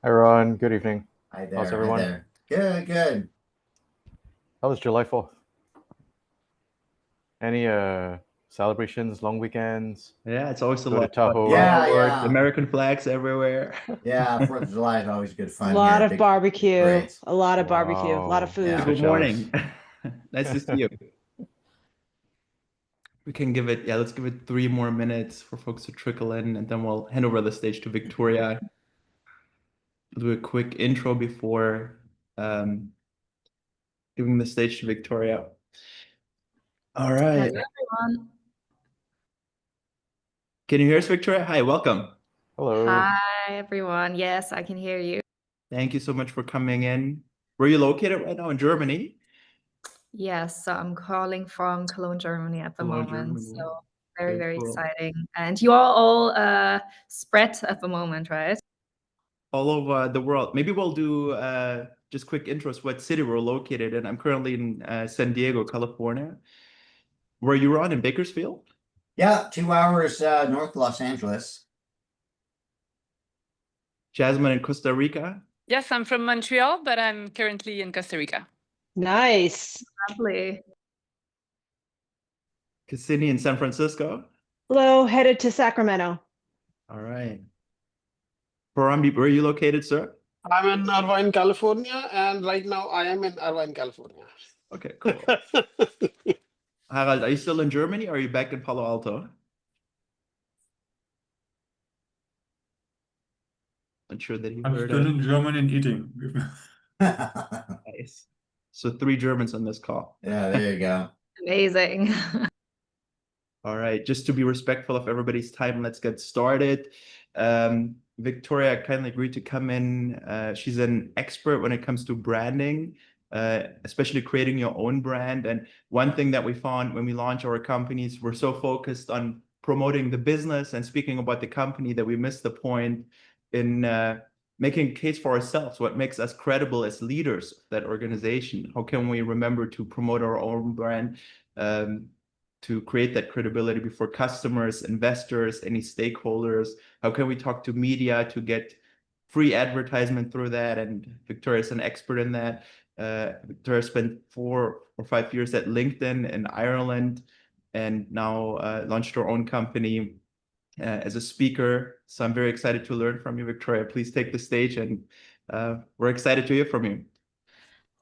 Hi, Ron. Good evening. Hi there. How's Hi everyone? there. Good, good. How was July 4th? Any celebrations, long weekends? Yeah, it's always a Go to lot of fun. Tahoe? Yeah, Fireworks, yeah. American flags everywhere. Yeah, 4th of July is always good A fun lot here. of Big barbecue, parades. a lot of barbecue, a lot of Wow. food. Yeah. Good jealous. morning. Nice to see you. We can give it, let's give it 3 more minutes for folks to trickle in, and then we'll hand over the stage to Victoria. We'll do a quick intro before giving the stage to Victoria. All right. Hello, everyone. Can you hear us, Victoria? Hi, welcome. Hello. Hi, everyone. Yes, I can hear you. Thank you so much for coming in. Where are you located right now in Germany? Yes, so I'm calling from Cologne, Germany at the Cologne, moment. Germany. So very, Very very cool. exciting. And you are all spread at the moment, right? All over the world. Maybe we'll do just quick intros, what city we're located in. I'm currently in San Diego, California. Where you on in Bakersfield? Yeah, 2 hours north of Los Angeles. Jasmine in Costa Rica? Yes, I'm from Montreal, but I'm currently in Costa Rica. Nice. Lovely. Cassini in San Francisco? Hello, headed to Sacramento. All right. Parambi, where are you located, sir? I'm in Irvine, California, and right now I am in Irvine, California. Okay, cool. Harald, are you still in Germany or are you back in Palo Alto? Not sure that he I'm heard still us. in German and eating. Nice. So 3 Germans on this call. Yeah, there you go. Amazing. All right, just to be respectful of everybody's time, let's get started. Victoria kindly agreed to come in. She's an expert when it comes to branding, especially creating your own brand. And one thing that we found when we launched our companies, we're so focused on promoting the business and speaking about the company that we missed the point in making a case for ourselves. What makes us credible as leaders of that organization? How can we remember to promote our own brand? To create that credibility before customers, investors, any stakeholders? How can we talk to media to get free advertisement through that? And Victoria's an expert in that. Victoria spent 4 or 5 years at LinkedIn in Ireland and now launched her own company as a speaker. So I'm very excited to learn from you, Victoria. Please take the stage, and we're excited to hear from you.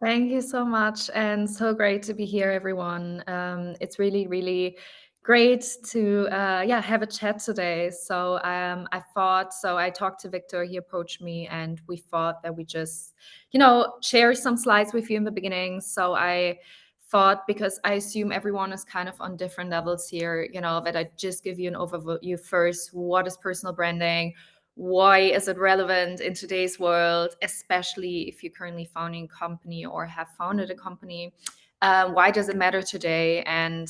Thank you so much, and so great to be here, everyone. It's really, really great to have a chat today. So I talked to Victor, he approached me, and we thought that we just, share some slides with you in the beginning. So I thought, because I assume everyone is kind of on different levels here, that I just give you an overview first. What is personal branding? Why is it relevant in today's world, especially if you're currently founding a company or have founded a company? Why does it matter today? And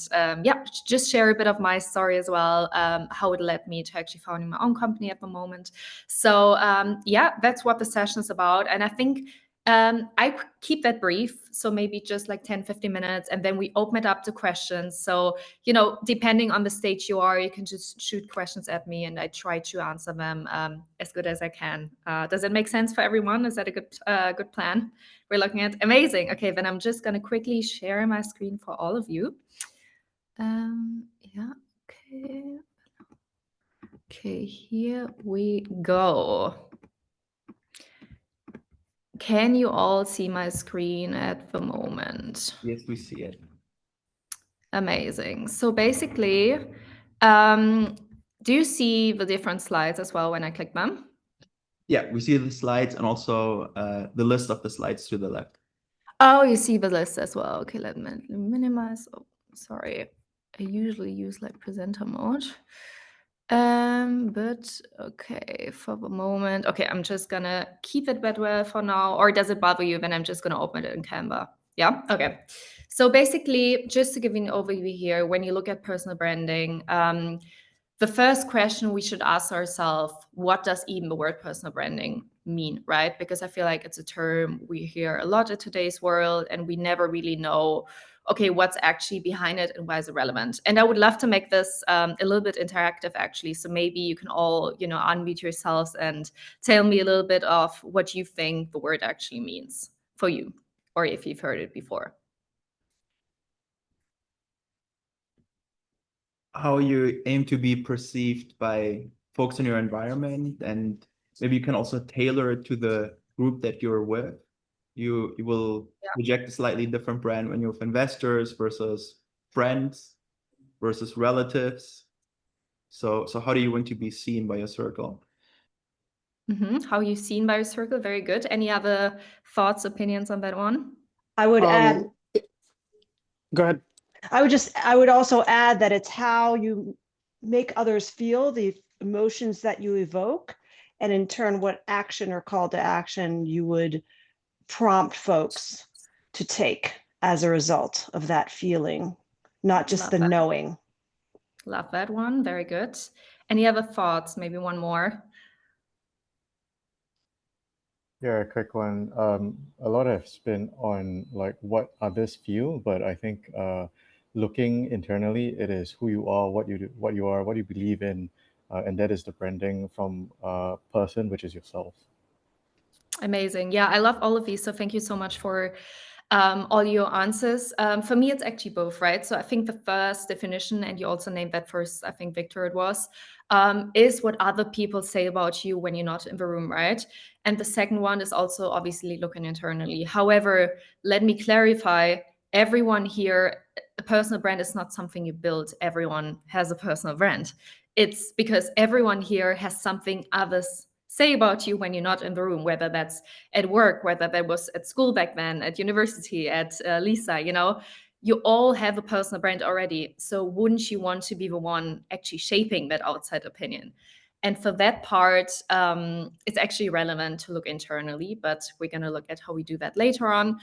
just share a bit of my story as well, how it led me to actually founding my own company at the moment. So that's what the session is about. And I think I keep that brief, so maybe just like 10-15 minutes, and then we open it up to questions. So depending on the stage you are, you can just shoot questions at me and I try to answer them as good as I can. Does it make sense for everyone? Is that a good plan we're looking at? Amazing. Okay, then I'm just going to quickly share my screen for all of you. Okay, here we go. Can you all see my screen at the moment? Yes, we see it. Amazing. So basically, do you see the different slides as well when I click them? Yeah, we see the slides and also the list of the slides to the left. Oh, you see the list as well. Okay, let me minimize. Oh, sorry. I usually use like presenter mode. But okay, for the moment. Okay, I'm just gonna keep it that way for now. Or does it bother you? Then I'm just gonna open it in Canva. Yeah, okay. So basically, just to give you an overview here, when you look at personal branding, the first question we should ask ourselves, what does even the word personal branding mean, right? Because I feel like it's a term we hear a lot in today's world, and we never really know, okay, what's actually behind it and why is it relevant? And I would love to make this a little bit interactive, actually. So maybe you can all, unmute yourselves and tell me a little bit of what you think the word actually means for you, or if you've heard it before. How you aim to be perceived by folks in your environment, and maybe you can also tailor it to the group that you're with. You will project a slightly different brand when you're with investors versus friends versus relatives. So how do you want to be seen by your circle? How are you seen by your circle? Very good. Any other thoughts, opinions on that one? I would add, Go ahead. I would also add that it's how you make others feel, the emotions that you evoke, and in turn, what action or call to action you would prompt folks to take as a result of that feeling, not just Love the that. knowing. Love that one. Very good. Any other thoughts? Maybe one more. Yeah, a quick one. A lot has been on like what others feel, but I think looking internally, it is who you are, what you do, what you are, what you believe in, and that is the branding from a person, which is yourself. Amazing. Yeah, I love all of these. So thank you so much for all your answers. For me, it's actually both, right? So I think the first definition, and you also named that first, I think, Victor, it was, is what other people say about you when you're not in the room, right? And the second one is also obviously looking internally. However, let me clarify, everyone here, a personal brand is not something you build. Everyone has a personal brand. It's because everyone here has something others say about you when you're not in the room, whether that's at work, whether that was at school back then, at university, at Lisa, you all have a personal brand already. So wouldn't you want to be the one actually shaping that outside opinion? And for that part, it's actually relevant to look internally, but we're going to look at how we do that later on.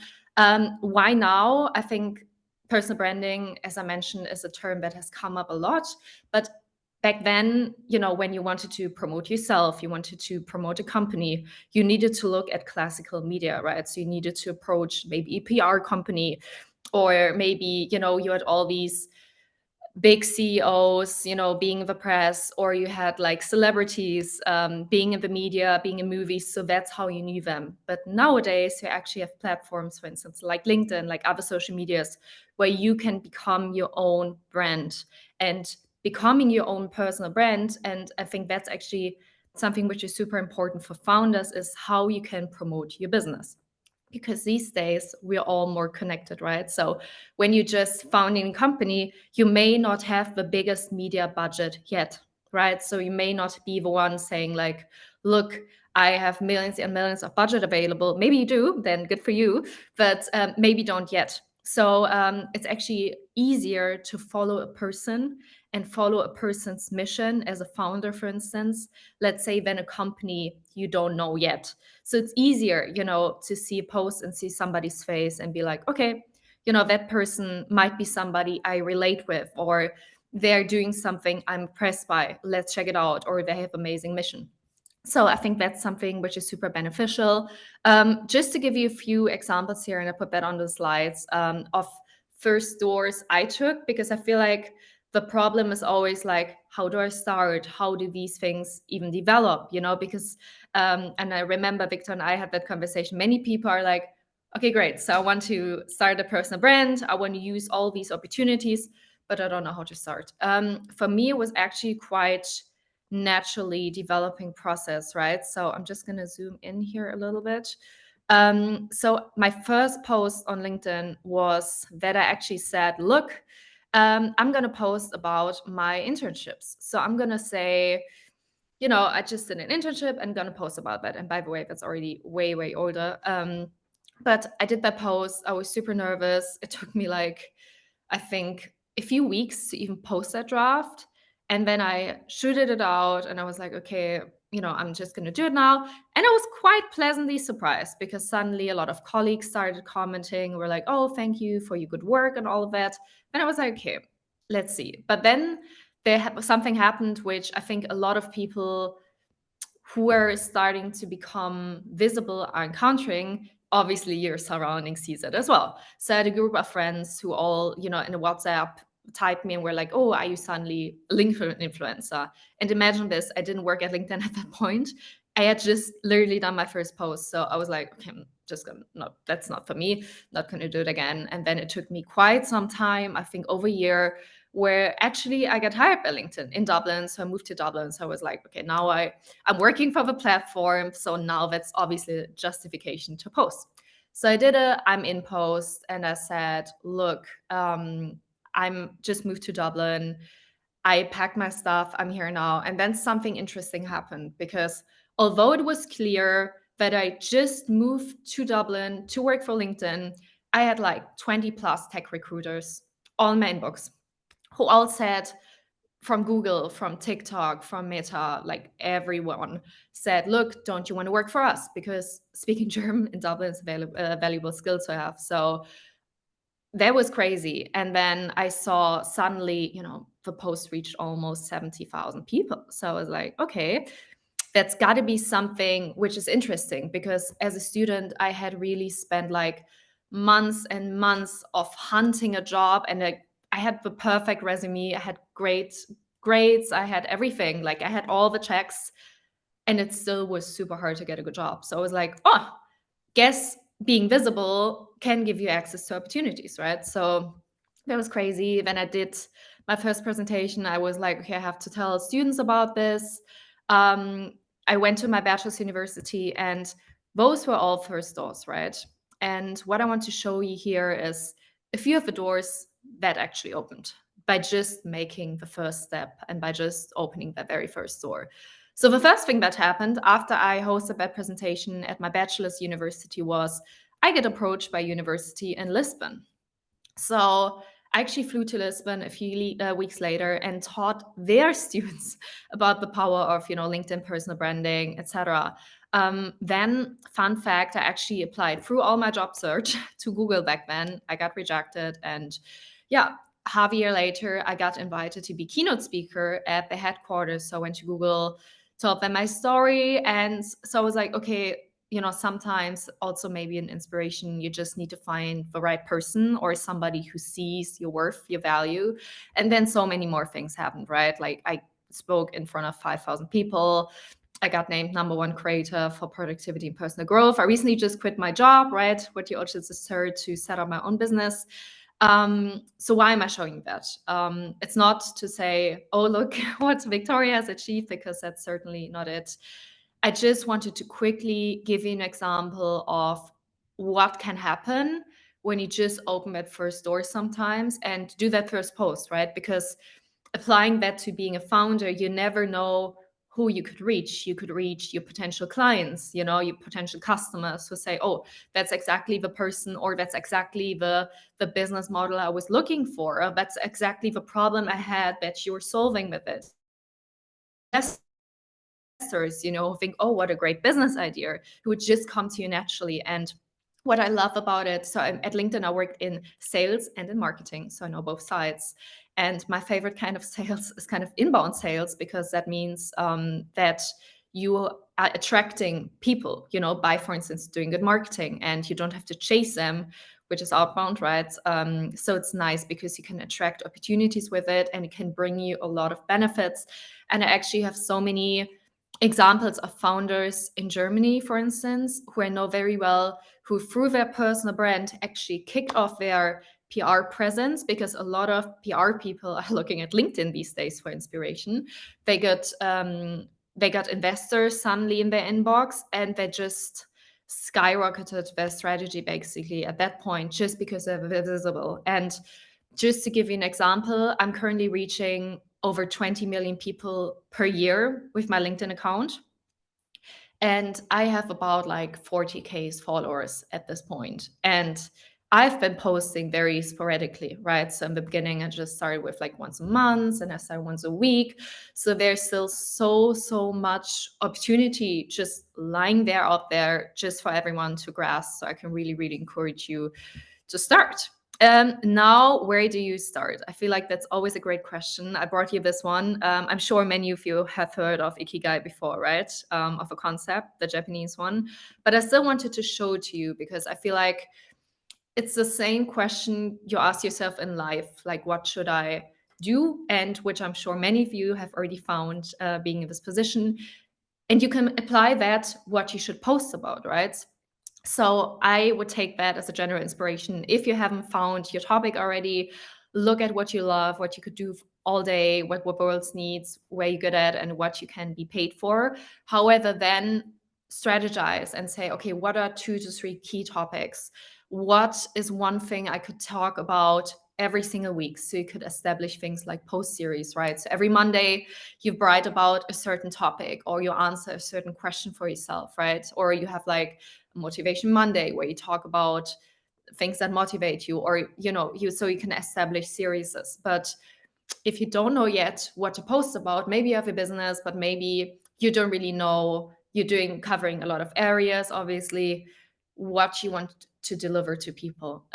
Why now? I think personal branding, as I mentioned, is a term that has come up a lot, but back then, when you wanted to promote yourself, you wanted to promote a company, you needed to look at classical media, right? So you needed to approach maybe a PR company, or maybe, you had all these big CEOs, being in the press, or you had like celebrities being in the media, being in movies. So that's how you knew them. But nowadays, you actually have platforms, for instance, like LinkedIn, like other social medias, where you can become your own brand and becoming your own personal brand. And I think that's actually something which is super important for founders, is how you can promote your business. Because these days we're all more connected, right? So when you just founding a company, you may not have the biggest media budget yet, right? So you may not be the one saying like, look, I have millions and millions of budget available. Maybe you do, then good for you, but maybe don't yet. So it's actually easier to follow a person and follow a person's mission as a founder, for instance, let's say, than a company you don't know yet. So it's easier, to see a post and see somebody's face and be like, okay, that person might be somebody I relate with, or they're doing something I'm impressed by. Let's check it out. Or they have amazing mission. So I think that's something which is super beneficial. Just to give you a few examples here, and I put that on the slides, of first doors I took, because I feel like the problem is always like, how do I start? How do these things even develop? Because, and I remember Victor and I had that conversation. Many people are like, okay, great. So I want to start a personal brand. I want to use all these opportunities, but I don't know how to start. For me, it was actually quite naturally developing process, right? So I'm just going to zoom in here a little bit. So my first post on LinkedIn was that I actually said, look, I'm going to post about my internships. So I'm going to say, I just did an internship and going to post about that. And by the way, that's already way, way older. But I did that post. I was super nervous. It took me like, I think, a few weeks to even post that draft. And then I shooted it out and I was like, okay, I'm just going to do it now. And I was quite pleasantly surprised, because suddenly a lot of colleagues started commenting, were like, oh, thank you for your good work and all of that. And I was like, okay, let's see. But then something happened, which I think a lot of people who are starting to become visible are encountering, obviously your surrounding sees it as well. So I had a group of friends who all, in a WhatsApp typed me and were like, oh, are you suddenly a LinkedIn influencer? And imagine this, I didn't work at LinkedIn at that point. I had just literally done my first post. So I was like, okay, I'm just gonna, no, that's not for me, not gonna do it again. And then it took me quite some time, I think over a year, where actually I got hired by LinkedIn in Dublin. So I moved to Dublin. So I was like, okay, now I'm working for the platform. So now that's obviously a justification to post. So I did I'm in post and I said, look, I'm just moved to Dublin. I packed my stuff. I'm here now. And then something interesting happened because although it was clear that I just moved to Dublin to work for LinkedIn, I had like 20 plus tech recruiters on my inbox who all said, from Google, from TikTok, from Meta, like everyone said, look, don't you want to work for us? Because speaking German in Dublin is a valuable skill to have. So that was crazy. And then I saw suddenly, the post reached almost 70,000 people. So I was like, okay, that's got to be something which is interesting, because as a student, I had really spent like months and months of hunting a job, and I had the perfect resume. I had great grades. I had everything. Like I had all the checks, and it still was super hard to get a good job. So I was like, oh, guess being visible can give you access to opportunities, right? So that was crazy. When I did my first presentation, I was like, okay, I have to tell students about this. I went to my bachelor's university, and those were all first doors, right? And what I want to show you here is a few of the doors that actually opened by just making the first step and by just opening that very first door. So the first thing that happened after I hosted that presentation at my bachelor's university was I get approached by a university in Lisbon. So I actually flew to Lisbon a few weeks later and taught their students about the power of, LinkedIn personal branding, etc. Then, fun fact, I actually applied through all my job search to Google back then. I got rejected, and yeah, half a year later, I got invited to be keynote speaker at the headquarters. So I went to Google, told them my story, and so I was like, okay, sometimes also maybe an inspiration, you just need to find the right person or somebody who sees your worth, your value. And then so many more things happened, right? Like I spoke in front of 5,000 people. I got named #1 creator for productivity and personal growth. I recently just quit my job, right? What you also just heard, to set up my own business. So why am I showing that? It's not to say, oh, look what Victoria has achieved, because that's certainly not it. I just wanted to quickly give you an example of what can happen when you just open that first door sometimes and do that first post, right? Because applying that to being a founder, you never know who you could reach. You could reach your potential clients, your potential customers who say, oh, that's exactly the person, or that's exactly the business model I was looking for, or that's exactly the problem I had that you're solving with it. Investors, think, oh, what a great business idea, who would just come to you naturally. And what I love about it, so at LinkedIn, I worked in sales and in marketing, so I know both sides. And my favorite kind of sales is kind of inbound sales, because that means that you are attracting people, by, for instance, doing good marketing, and you don't have to chase them, which is outbound, right? So it's nice because you can attract opportunities with it, and it can bring you a lot of benefits. And I actually have so many examples of founders in Germany, for instance, who I know very well, who through their personal brand actually kicked off their PR presence, because a lot of PR people are looking at LinkedIn these days for inspiration. They got investors suddenly in their inbox, and they just skyrocketed their strategy basically at that point, just because they're visible. And just to give you an example, I'm currently reaching over 20 million people per year with my LinkedIn account. And I have about like 40K followers at this point. And I've been posting very sporadically, right? So in the beginning, I just started with like once a month, and I started once a week. So there's still so much opportunity just lying there out there just for everyone to grasp. So I can really, really encourage you to start. Now, where do you start? I feel like that's always a great question. I brought you this one. I'm sure many of you have heard of Ikigai before, right? Of a concept, the Japanese one. But I still wanted to show it to you because I feel like it's the same question you ask yourself in life, like what should I do? And which I'm sure many of you have already found being in this position. And you can apply that what you should post about, right? So I would take that as a general inspiration. If you haven't found your topic already, look at what you love, what you could do all day, what world needs, where you're good at, and what you can be paid for. However, then strategize and say, okay, what are 2 to 3 key topics? What is one thing I could talk about every single week? So you could establish things like post series, right? So every Monday you write about a certain topic, or you answer a certain question for yourself, right? Or you have like Motivation Monday where you talk about things that motivate you, or so you can establish series. But if you don't know yet what to post about, maybe you have a business, but maybe you don't really know, you're covering a lot of areas, obviously, what you want to deliver to people.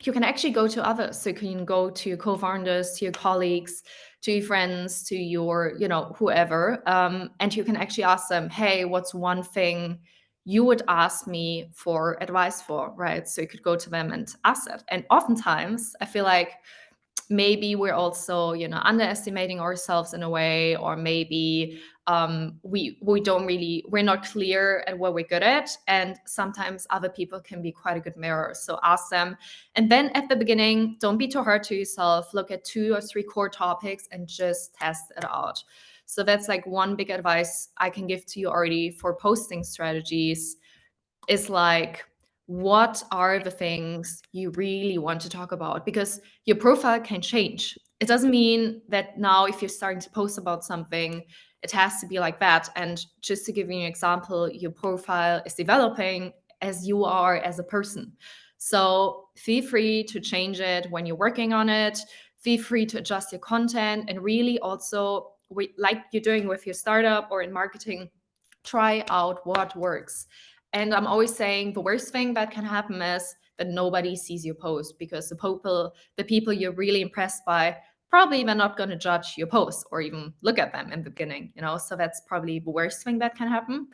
You can actually go to others. So you can go to your co-founders, to your colleagues, to your friends, to your, whoever. And you can actually ask them, hey, what's one thing you would ask me for advice for, right? So you could go to them and ask that. And oftentimes I feel like maybe we're also underestimating ourselves in a way, or maybe we're not clear at what we're good at, and sometimes other people can be quite a good mirror. So ask them, and then at the beginning, don't be too hard to yourself. Look at 2 or 3 core topics and just test it out. So that's like one big advice I can give to you already for posting strategies, is like, what are the things you really want to talk about? Because your profile can change. It doesn't mean that now if you're starting to post about something, it has to be like that. And just to give you an example, your profile is developing as you are as a person. So feel free to change it when you're working on it. Feel free to adjust your content, and really also, like you're doing with your startup or in marketing, try out what works. And I'm always saying the worst thing that can happen is that nobody sees your post, because the people you're really impressed by probably even not going to judge your post or even look at them in the beginning, so that's probably the worst thing that can happen.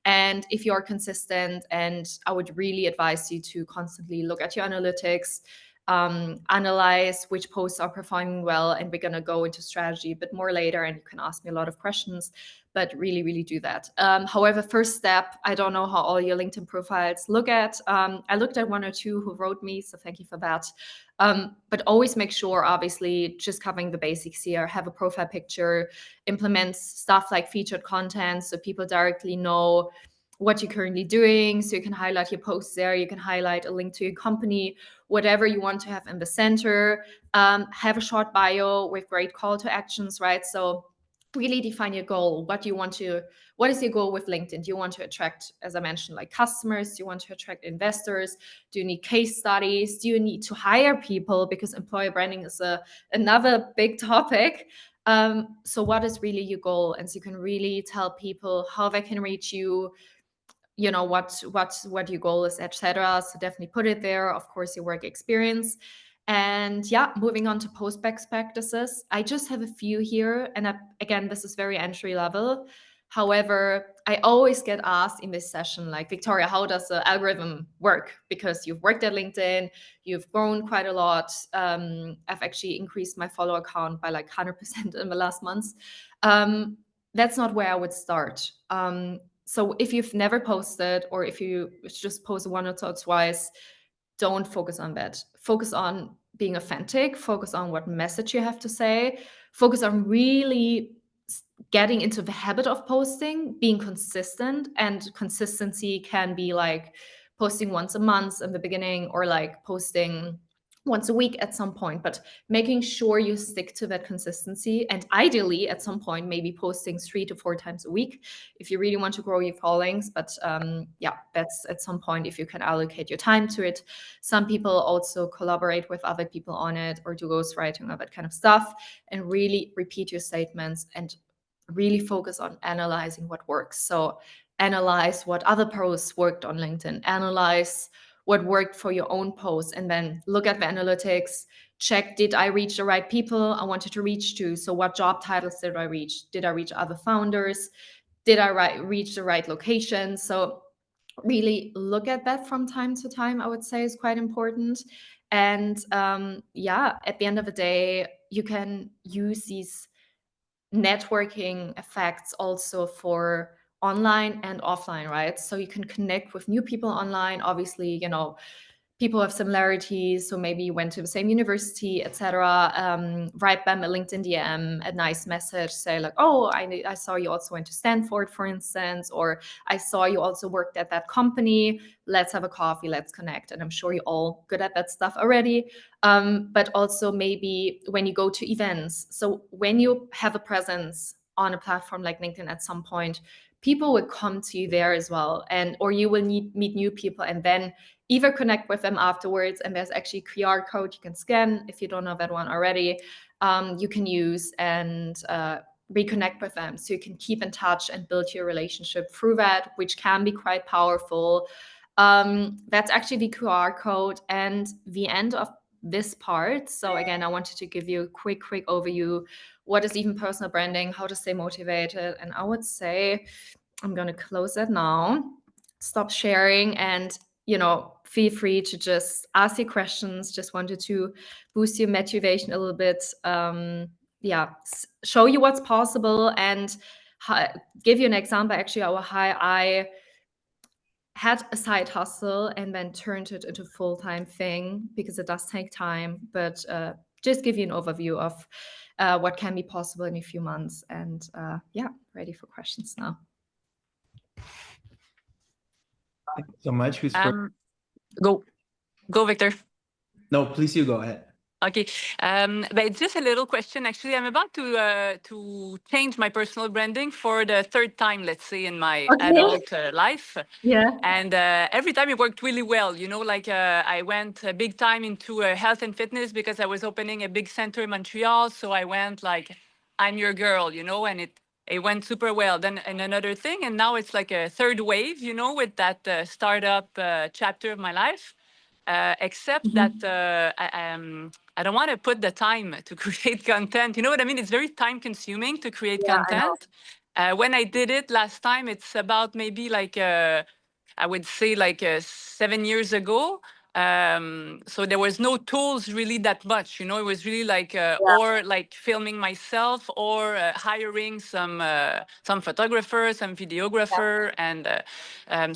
And if you're consistent, and I would really advise you to constantly look at your analytics, analyze which posts are performing well, and we're going to go into strategy a bit more later, and you can ask me a lot of questions, but really, really do that. However, first step, I don't know how all your LinkedIn profiles look at. I looked at 1 or 2 who wrote me, so thank you for that. But always make sure, obviously, just covering the basics here, have a profile picture, implement stuff like featured content so people directly know what you're currently doing. So you can highlight your posts there, you can highlight a link to your company, whatever you want to have in the center. Have a short bio with great call to actions, right? So really define your goal. What is your goal with LinkedIn? Do you want to attract, as I mentioned, like customers? Do you want to attract investors? Do you need case studies? Do you need to hire people? Because employer branding is another big topic. So what is really your goal? And so you can really tell people how they can reach you, what your goal is, etc. So definitely put it there. Of course, your work experience. And yeah, moving on to post best practices. I just have a few here. And again, this is very entry level. However, I always get asked in this session, like, Victoria, how does the algorithm work? Because you've worked at LinkedIn, you've grown quite a lot. I've actually increased my follower count by like 100% in the last months. That's not where I would start. So if you've never posted, or if you just post 1 or 2 twice, don't focus on that. Focus on being authentic, focus on what message you have to say, focus on really getting into the habit of posting, being consistent. And consistency can be like posting once a month in the beginning, or like posting once a week at some point, but making sure you stick to that consistency. And ideally, at some point, maybe posting 3 to 4 times a week if you really want to grow your followings. But yeah, that's at some point if you can allocate your time to it. Some people also collaborate with other people on it, or do ghostwriting or that kind of stuff, and really repeat your statements and really focus on analyzing what works. So analyze what other posts worked on LinkedIn, analyze what worked for your own post, and then look at the analytics, check, did I reach the right people I wanted to reach to? So what job titles did I reach? Did I reach other founders? Did I reach the right location? So really look at that from time to time, I would say, is quite important. And yeah, at the end of the day, you can use these networking effects also for online and offline, right? So you can connect with new people online. Obviously, you know, people have similarities, so maybe you went to the same university, etc. Write them a LinkedIn DM, a nice message, say like, oh, I saw you also went to Stanford, for instance, or I saw you also worked at that company. Let's have a coffee, let's connect. And I'm sure you're all good at that stuff already. But also maybe when you go to events. So when you have a presence on a platform like LinkedIn at some point, people will come to you there as well. And or you will meet new people and then either connect with them afterwards. And there's actually a QR code you can scan if you don't know that one already. You can use and reconnect with them. So you can keep in touch and build your relationship through that, which can be quite powerful. That's actually the QR code and the end of this part. So again, I wanted to give you a quick overview. What is even personal branding? How to stay motivated? And I would say, I'm going to close that now, stop sharing, and you know, feel free to just ask your questions. Just wanted to boost your motivation a little bit. Yeah, show you what's possible and give you an example. Actually, how I had a side hustle and then turned it into a full-time thing, because it does take time, but just give you an overview of what can be possible in a few months. And yeah, ready for questions now. Thank you so much. Who's first? Go, Victor. No, please, you go ahead. Okay, but it's just a little question. Actually, I'm about to change my personal branding for the third time, let's say, in my adult life. Yeah. And every time it worked really well. You know, like I went big time into health and fitness because I was opening a big center in Montreal. So I went like, I'm your girl, you know, and it went super well. Then and another thing, and now it's like a third wave, you know, with that startup chapter of my life. Except that I don't want to put the time to create content. You know what I mean? It's very time consuming to create content. When I did it last time, it's about maybe like, I would say like 7 years ago. So there was no tools really that much, you know, it was really like, or like filming myself or hiring some photographer, some videographer. And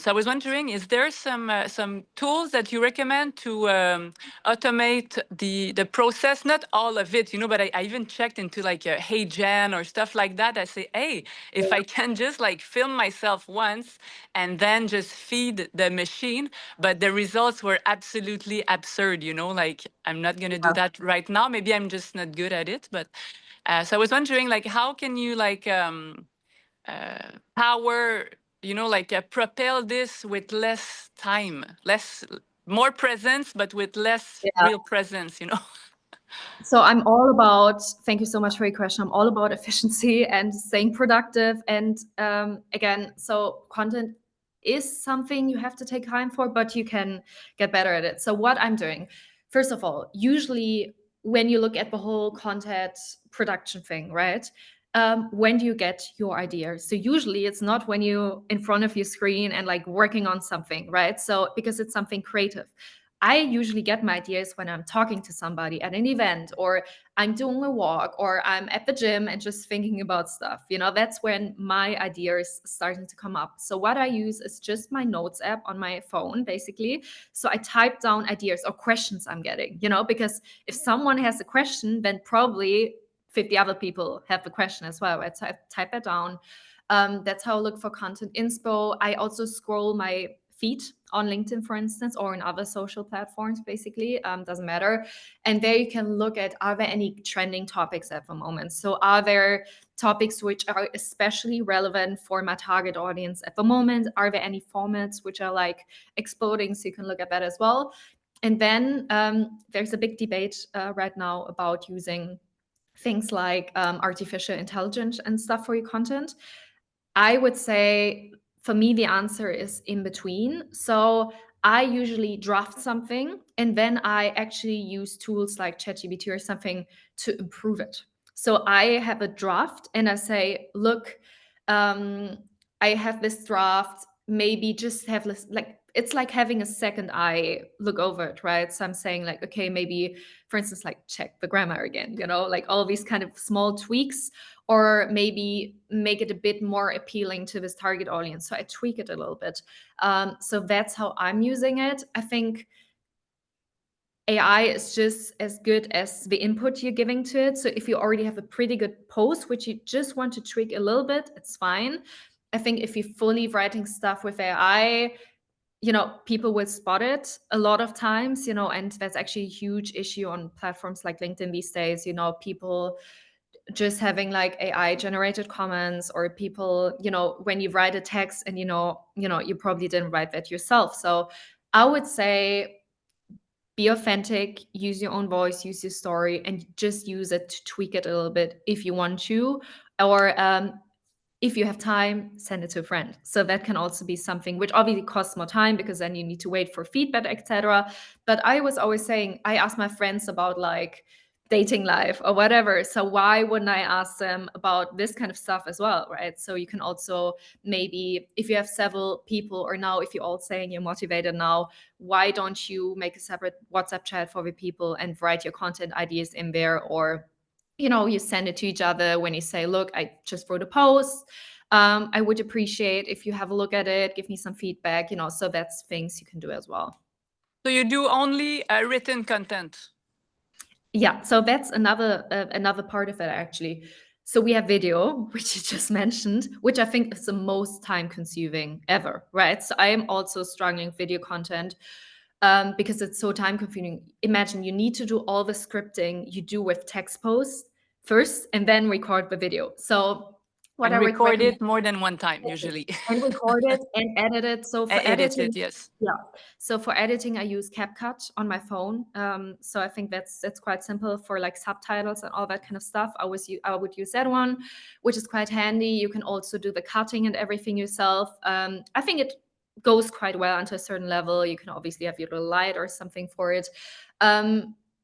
so I was wondering, is there some tools that you recommend to automate the process? Not all of it, you know, but I even checked into like Hey Jen or stuff like that. I say, hey, if I can just like film myself once and then just feed the machine, but the results were absolutely absurd, you know, like I'm not going to do that right now. Maybe I'm just not good at it. But so I was wondering, like, how can you like power, you know, like propel this with less time, more presence, but with less real presence, you know? So I'm all about, thank you so much for your question. I'm all about efficiency and staying productive. And again, so content is something you have to take time for, but you can get better at it. So what I'm doing, first of all, usually when you look at the whole content production thing, right? When do you get your idea? So usually it's not when you in front of your screen and like working on something, right? So because it's something creative. I usually get my ideas when I'm talking to somebody at an event, or I'm doing a walk, or I'm at the gym and just thinking about stuff. You know, that's when my ideas starting to come up. So what I use is just my notes app on my phone, basically. So I type down ideas or questions I'm getting, you know, because if someone has a question, then probably 50 other people have the question as well, right? So I type that down. That's how I look for content inspo. I also scroll my feed on LinkedIn, for instance, or in other social platforms, basically, doesn't matter. And there you can look at, are there any trending topics at the moment? So are there topics which are especially relevant for my target audience at the moment? Are there any formats which are like exploding? So you can look at that as well. And then there's a big debate right now about using things like artificial intelligence and stuff for your content. I would say, for me, the answer is in between. So I usually draft something and then I actually use tools like ChatGPT or something to improve it. So I have a draft and I say, look, I have this draft, maybe just have this, like, it's like having a second eye look over it, right? So I'm saying like, okay, maybe, for instance, like check the grammar again, you know, like all these kind of small tweaks, or maybe make it a bit more appealing to this target audience. So I tweak it a little bit. So that's how I'm using it. I think AI is just as good as the input you're giving to it. So if you already have a pretty good post, which you just want to tweak a little bit, it's fine. I think if you're fully writing stuff with AI, you know, people will spot it a lot of times, you know, and that's actually a huge issue on platforms like LinkedIn these days, you know, people just having like AI generated comments, or people, you know, when you write a text and you know, you probably didn't write that yourself. So I would say be authentic, use your own voice, use your story, and just use it to tweak it a little bit if you want to. Or if you have time, send it to a friend. So that can also be something which obviously costs more time, because then you need to wait for feedback, etc. But I was always saying, I ask my friends about like dating life or whatever. So why wouldn't I ask them about this kind of stuff as well, right? So you can also, maybe if you have several people, or now if you're all saying you're motivated now, why don't you make a separate WhatsApp chat for the people and write your content ideas in there? Or, you know, you send it to each other when you say, look, I just wrote a post. I would appreciate if you have a look at it, give me some feedback, you know, so that's things you can do as well. So you do only written content? Yeah, so that's another part of it, actually. So we have video, which you just mentioned, which I think is the most time consuming ever, right? So I am also struggling with video content because it's so time consuming. Imagine you need to do all the scripting you do with text posts first and then record the video. So what And I would record recommend, it more than one time, usually. and record it and edit it. So for Edit editing, it, yes. yeah. So for editing, I use CapCut on my phone. So I think that's quite simple for like subtitles and all that kind of stuff. I would use that one, which is quite handy. You can also do the cutting and everything yourself. I think it goes quite well unto a certain level. You can obviously have your little light or something for it.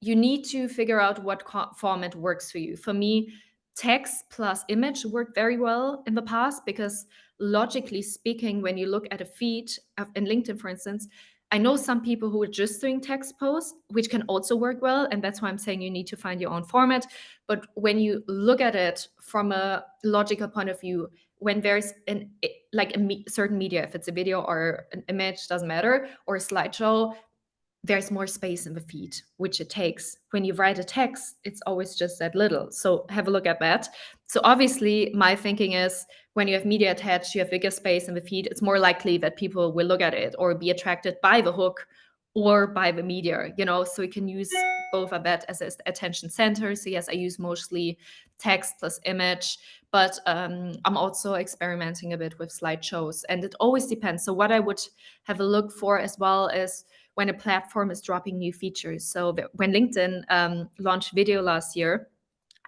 You need to figure out what format works for you. For me, text plus image worked very well in the past, because logically speaking, when you look at a feed in LinkedIn, for instance, I know some people who are just doing text posts, which can also work well. And that's why I'm saying you need to find your own format. But when you look at it from a logical point of view, when there's certain media, if it's a video or an image, doesn't matter, or a slideshow, there's more space in the feed, which it takes. When you write a text, it's always just that little. So have a look at that. So obviously, my thinking is when you have media attached, you have bigger space in the feed, it's more likely that people will look at it or be attracted by the hook or by the media, you know, so we can use both of that as an attention center. So yes, I use mostly text plus image, but I'm also experimenting a bit with slideshows, and it always depends. So what I would have a look for as well is when a platform is dropping new features. So when LinkedIn launched video last year,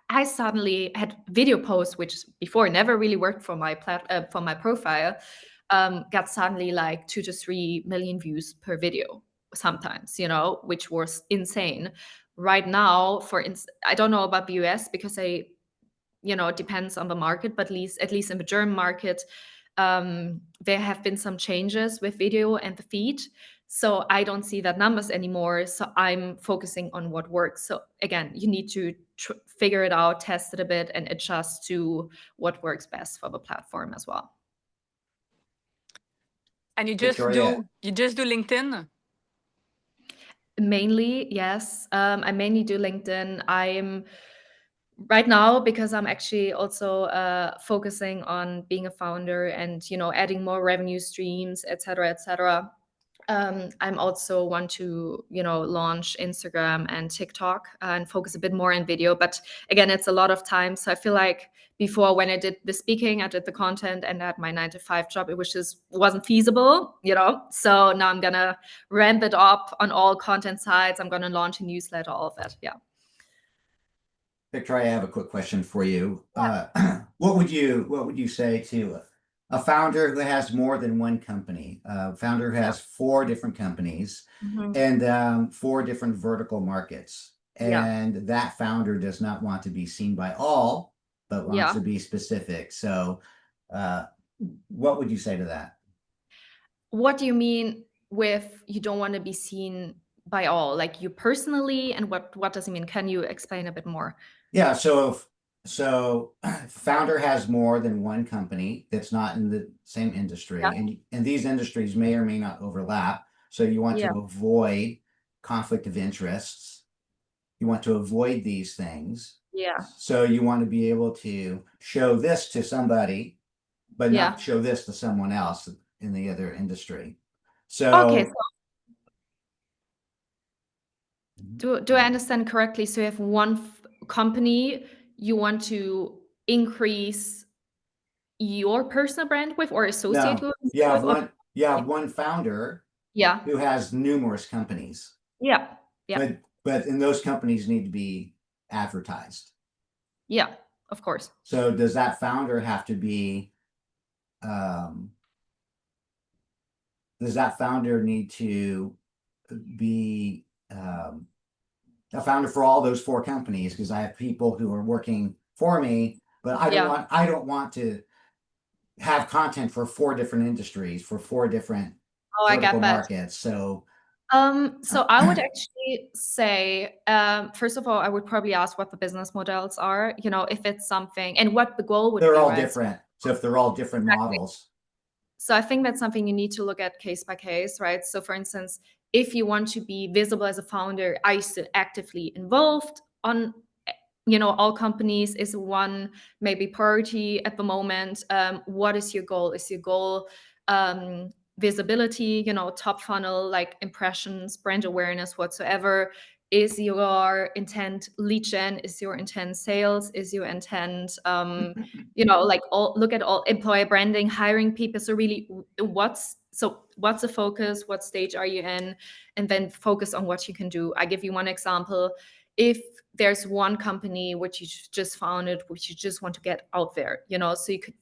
I suddenly had video posts, which before never really worked for my profile, got suddenly like 2 to 3 million views per video sometimes, you know, which was insane. Right now, I don't know about the US, because you know, it depends on the market, but at least in the German market, there have been some changes with video and the feed. So I don't see that numbers anymore. So I'm focusing on what works. So again, you need to figure it out, test it a bit, and adjust to what works best for the platform as well. And you just do LinkedIn? Mainly, yes. I mainly do LinkedIn. I'm right now, because I'm actually also focusing on being a founder and, you know, adding more revenue streams, et cetera, et cetera. I'm also want to, you know, launch Instagram and TikTok and focus a bit more on video. But again, it's a lot of time. So I feel like before, when I did the speaking, I did the content and at my 9-to-5 job, it wasn't feasible, you know. So now I'm gonna ramp it up on all content sides. I'm gonna launch a newsletter, all of that. Yeah. Victoria, I have a quick question for you. What would you say to A founder who has more than one company, a founder who has 4 different companies Mhm. and 4 different vertical markets. Yeah. And that founder does not want to be seen by all, but wants Yeah. to be specific. So, what would you say to that? What do you mean with you don't want to be seen by all? Like you personally, and what does it mean? Can you explain a bit more? Yeah, so founder has more than one company that's not in the same industry, Yeah. and these industries may or may not overlap. So you want Yeah. to avoid conflict of interests. You want to avoid these things. Yeah. So you want to be able to show this to somebody, but Yeah. not show this to someone else in the other industry. Okay. So Do I understand correctly? So you have one company you want to increase your personal brand with or associate no, with? Or, you have one founder yeah. who has numerous companies, Yeah. Yeah. but and those companies need to be advertised. Yeah. Of course. So does that founder have to be does that founder need to be a founder for all those 4 companies? Because I have people who are working for me, but I don't want to have content for 4 different industries, for 4 different Oh, I vertical get that. markets. So So I would actually say, first of all, I would probably ask what the business models are, you know, if it's something and what the goal would they're be, all right? different. So if they're all different models, So I think that's something you need to look at case by case, right? So for instance, if you want to be visible as a founder, are you still actively involved on, you know, all companies? Is one maybe priority at the moment? What is your goal? Is your goal visibility, you know, top funnel, like impressions, brand awareness, whatsoever? Is your intent lead gen? Is your intent sales? Is your intent you know, like all look at all employer branding, hiring people? So really what's the focus? What stage are you in? And then focus on what you can do. I give you one example. If there's one company which you just founded, which you just want to get out there, you know, so you could,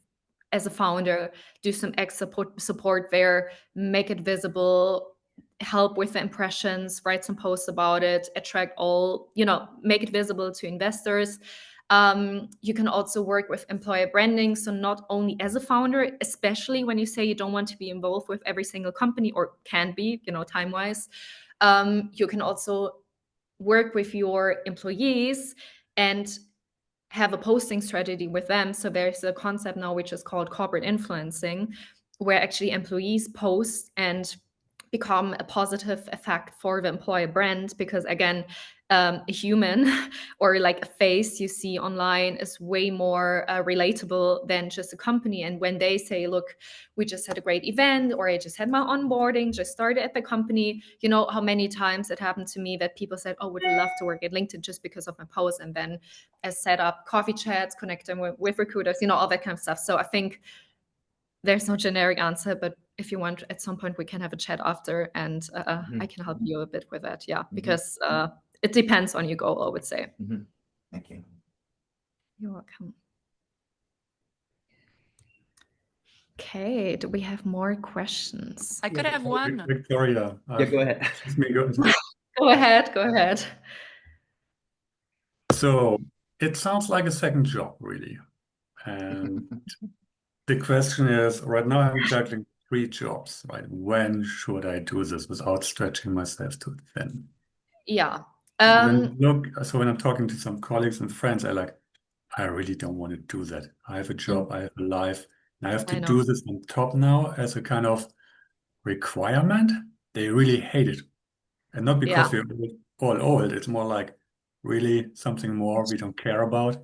as a founder, do some extra support there, make it visible, help with the impressions, write some posts about it, attract all, you know, make it visible to investors. You can also work with employer branding. So not only as a founder, especially when you say you don't want to be involved with every single company or can be, you know, time-wise, you can also work with your employees and have a posting strategy with them. So there's a concept now which is called corporate influencing, where actually employees post and become a positive effect for the employer brand, because again, a human or like a face you see online is way more relatable than just a company. And when they say, look, we just had a great event, or I just had my onboarding, just started at the company, you know how many times it happened to me that people said, oh, would love to work at LinkedIn just because of my post. And then I set up coffee chats, connect them with recruiters, you know, all that kind of stuff. So I think there's no generic answer, but if you want, at some point we can have a chat after, and I can help you a bit with that. Yeah, because it depends on your goal, I would say. Thank you. You're welcome. Okay, do we have more questions? I could have one. Victoria. Yeah, go ahead. Excuse me, Go ahead, go ahead. So it sounds like a second job, really. And the question is, right now I'm juggling 3 jobs, right? When should I do this without stretching myself too thin? Yeah. When I'm talking to some colleagues and friends, I really don't want to do that. I have a job, I have a life, and I have to I know. do this on top now as a kind of requirement. They really hate it. And not because we're all old, it's more like really something more we don't care about.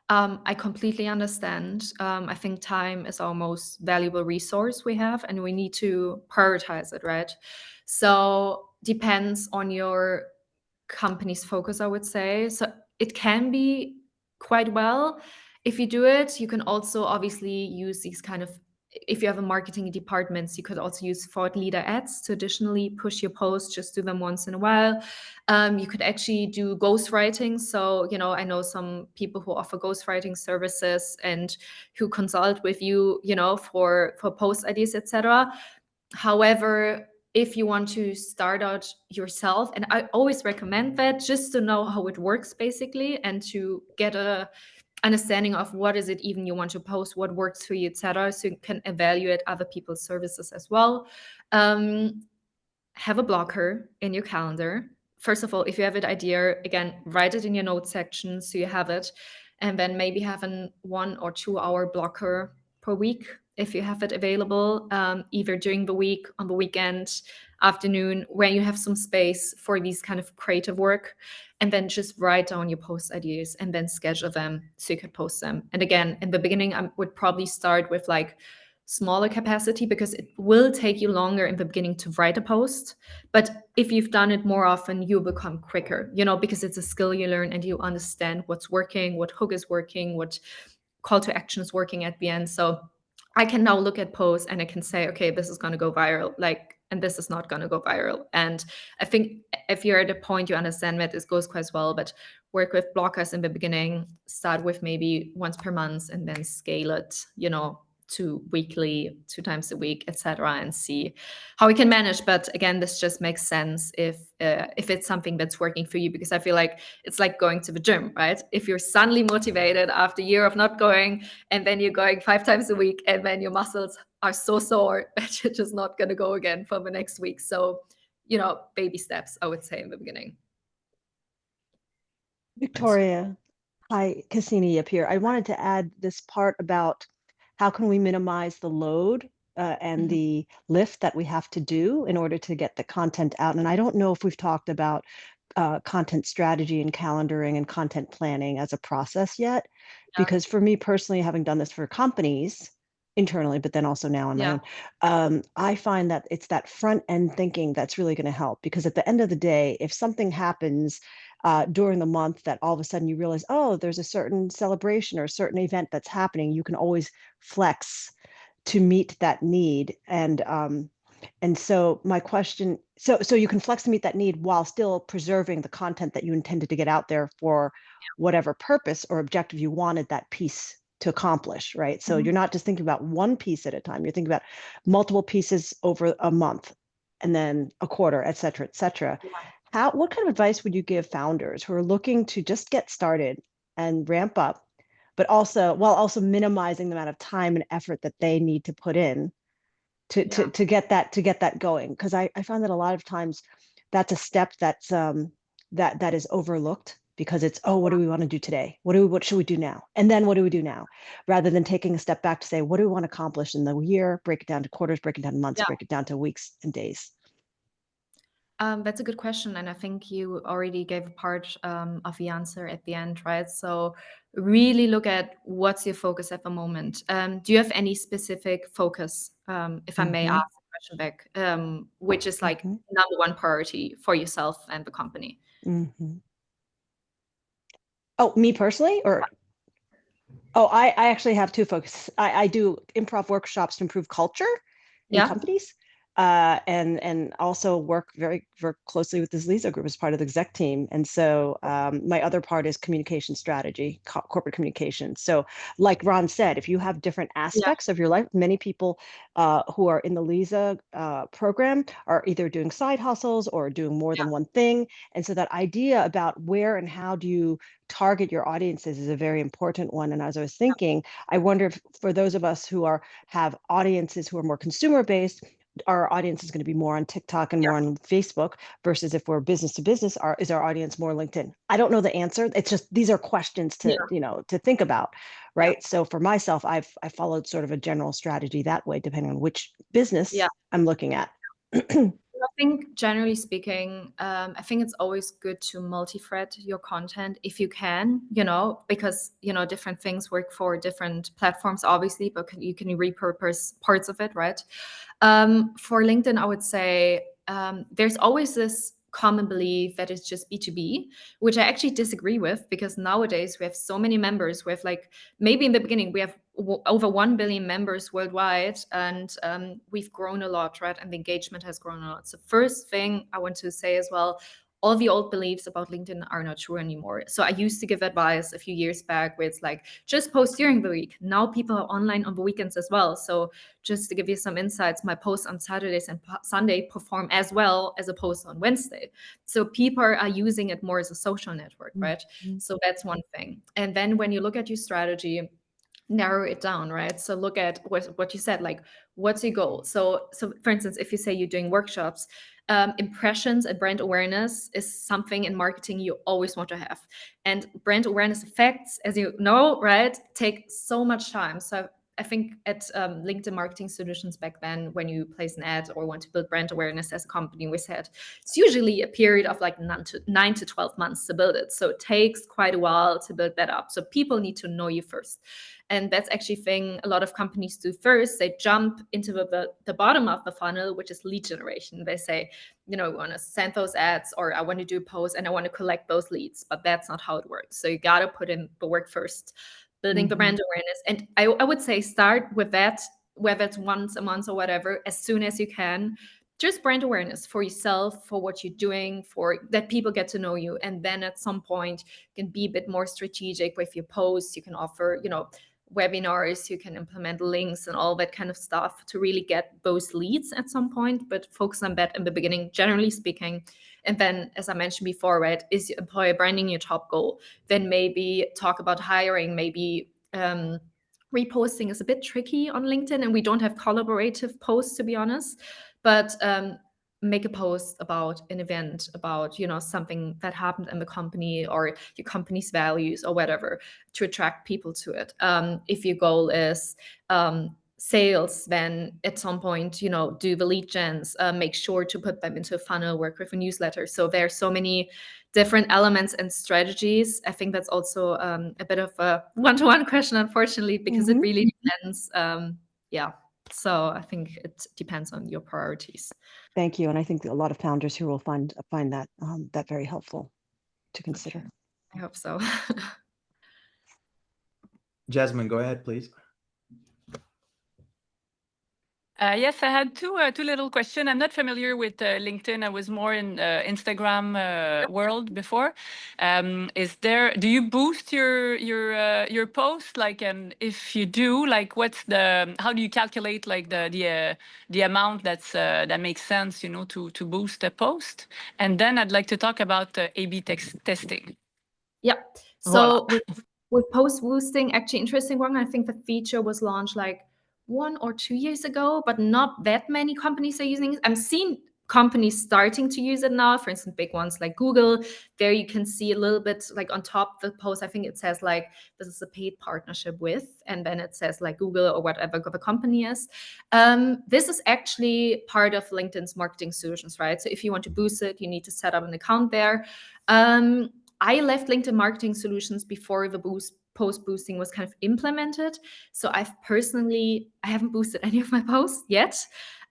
I completely understand. I think time is our most valuable resource we have, and we need to prioritize it, right? So depends on your company's focus, I would say. So it can be quite well if you do it. You can also obviously use these kind of if you have a marketing department, you could also use thought leader ads to additionally push your posts, just do them once in a while. You could actually do ghostwriting. So, you know, I know some people who offer ghostwriting services and who consult with you, you know, for post ideas, etc. However, if you want to start out yourself, and I always recommend that just to know how it works basically, and to get a understanding of what is it even you want to post, what works for you, etc., so you can evaluate other people's services as well. Have a blocker in your calendar. First of all, if you have an idea, again, write it in your notes section so you have it, and then maybe have an 1 or 2 hour blocker per week if you have it available, either during the week, on the weekend, afternoon, where you have some space for these kind of creative work, and then just write down your post ideas and then schedule them so you could post them. And again, in the beginning, I would probably start with like smaller capacity, because it will take you longer in the beginning to write a post. But if you've done it more often, you'll become quicker, you know, because it's a skill you learn and you understand what's working, what hook is working, what call to action is working at the end. So I can now look at posts and I can say, okay, this is going to go viral, like, and this is not going to go viral. And I think if you're at a point you understand that this goes quite well, but work with blockers in the beginning, start with maybe once per month and then scale it, you know, to weekly, 2 times a week, etc., and see how we can manage. But again, this just makes sense if it's something that's working for you, because I feel like it's like going to the gym, right? If you're suddenly motivated after a year of not going, and then you're going 5 times a week, and then your muscles are so sore that you're just not going to go again for the next week. So, you know, baby steps, I would say, in the beginning. Victoria, hi, Cassini up here. I wanted to add this part about how can we minimize the load and the lift that we have to do in order to get the content out. And I don't know if we've talked about content strategy and calendaring and content planning as a process yet, because for me personally, having done this for companies internally, but then also now on my own, I find that it's that front end thinking that's really going to help, because at the end of the day, if something happens during the month that all of a sudden you realize, oh, there's a certain celebration or a certain event that's happening, you can always flex to meet that need. And so my question, so you can flex to meet that need while still preserving the content that you intended to get out there for whatever purpose or objective you wanted that piece to accomplish, right? So you're not just thinking about one piece at a time, you're thinking about multiple pieces over a month and then a quarter, et cetera, et cetera. What kind of advice would you give founders who are looking to just get started and ramp up, but also while also minimizing the amount of time and effort that they need to put in to get that going? Because I found that a lot of times that's a step that's that is overlooked, because it's, oh, what do we want to do today? What should we do now? And then what do we do now? Rather than taking a step back to say, what do we want to accomplish in the year? Break it down to quarters, break it down to months, break it down to weeks and days. That's a good question. And I think you already gave a part of the answer at the end, right? So really look at what's your focus at the moment. Do you have any specific focus, if I may ask the question back, which is like number one priority for yourself and the company? Oh, me personally, or? Oh, I actually have 2 focuses. I do improv workshops to improve culture in companies, and also work very, very closely with this Lisa group as part of the exec team. And so my other part is communication strategy, corporate communication. So like Ron said, if you have different aspects of your life, many people who are in the Lisa program are either doing side hustles or doing more than one thing. And so that idea about where and how do you target your audiences is a very important one. And as I was thinking, I wonder if for those of us who have audiences who are more consumer based, our audience is going to be more on TikTok and more on Facebook, versus if we're business to business, is our audience more LinkedIn? I don't know the answer. It's just, these are questions to, to think about, right? So for myself, I followed sort of a general strategy that way, depending on which business I'm looking at. I think generally speaking, I think it's always good to multi-thread your content if you can, because, different things work for different platforms, obviously, but you can repurpose parts of it, right? For LinkedIn, I would say there's always this common belief that it's just B2B, which I actually disagree with, because nowadays we have so many members. We have maybe in the beginning we have over 1 billion members worldwide, and we've grown a lot, right? And the engagement has grown a lot. So first thing I want to say as well, all the old beliefs about LinkedIn are not true anymore. So I used to give advice a few years back where it's like, just post during the week. Now people are online on the weekends as well. So just to give you some insights, my posts on Saturdays and Sunday perform as well as a post on Wednesday. So people are using it more as a social network, right? So that's one thing. And then when you look at your strategy, narrow it down, right? So look at what you said, like, what's your goal? So for instance, if you say you're doing workshops, impressions and brand awareness is something in marketing you always want to have. And brand awareness effects, as you know, right, take so much time. So I think at LinkedIn Marketing Solutions back then, when you place an ad or want to build brand awareness as a company, we said it's usually a period of like 9 to 12 months to build it. So it takes quite a while to build that up. So people need to know you first. And that's actually a thing a lot of companies do first. They jump into the bottom of the funnel, which is lead generation. They say, you know, I want to send those ads, or I want to do a post and I want to collect those leads. But that's not how it works. So you got to put in the work first, building the brand awareness. And I would say start with that, whether it's once a month or whatever, as soon as you can. Just brand awareness for yourself, for what you're doing, for that people get to know you. And then at some point you can be a bit more strategic with your posts. You can offer, you know, webinars, you can implement links and all that kind of stuff to really get those leads at some point, but focus on that in the beginning, generally speaking. And then, as I mentioned before, right, is employer branding your top goal? Then maybe talk about hiring, maybe reposting is a bit tricky on LinkedIn, and we don't have collaborative posts, to be honest, but make a post about an event, about, you know, something that happened in the company or your company's values or whatever, to attract people to it. If your goal is sales, then at some point, you know, do the lead gens, make sure to put them into a funnel, work with a newsletter. So there are so many different elements and strategies. I think that's also a bit of a one-to-one question, unfortunately, because it really depends. Yeah. So I think it depends on your priorities. Thank you. And I think a lot of founders here will find that that very helpful to consider. I hope so. Jasmine, go ahead, please. Yes, I had two little questions. I'm not familiar with LinkedIn. I was more in Instagram world before. Do you boost your post? Like, and if you do, like, how do you calculate like the amount that makes sense, you know, to boost a post? And then I'd like to talk about A/B testing. Yeah. So with post boosting, actually interesting one. I think the feature was launched like 1 or 2 years ago, but not that many companies are using it. I'm seeing companies starting to use it now. For instance, big ones like Google. There you can see a little bit like on top of the post, I think it says like this is a paid partnership with, and then it says like Google or whatever the company is. This is actually part of LinkedIn's marketing solutions, right? So if you want to boost it, you need to set up an account there. I left LinkedIn Marketing Solutions before the post boosting was kind of implemented. So I haven't boosted any of my posts yet.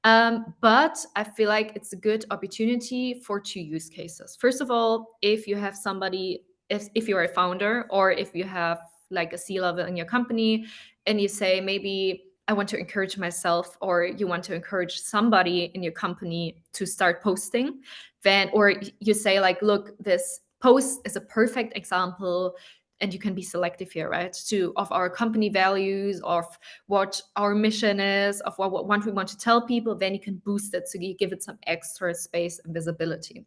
But I feel like it's a good opportunity for 2 use cases. First of all, if you have somebody, if you're a founder, or if you have like a C-level in your company and you say, maybe I want to encourage myself, or you want to encourage somebody in your company to start posting, then, or you say like, look, this post is a perfect example, and you can be selective here, right? Of our company values, of what our mission is, of what we want to tell people, then you can boost it. So you give it some extra space and visibility.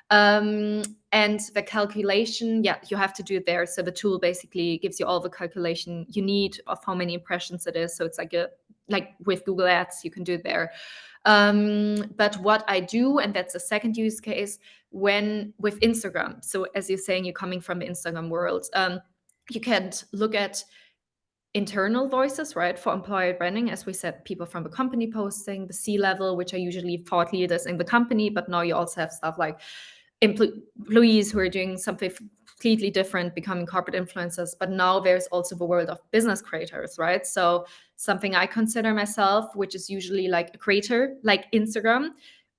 And the calculation, yeah, you have to do it there. So the tool basically gives you all the calculation you need of how many impressions it is. So it's like with Google Ads, you can do it there. But what I do, and that's the second use case, with Instagram. So as you're saying, you're coming from the Instagram world, you can look at internal voices, right, for employer branding. As we said, people from the company posting, the C-level, which are usually thought leaders in the company, but now you also have stuff like employees who are doing something completely different, becoming corporate influencers. But now there's also the world of business creators, right? So something I consider myself, which is usually like a creator, like Instagram,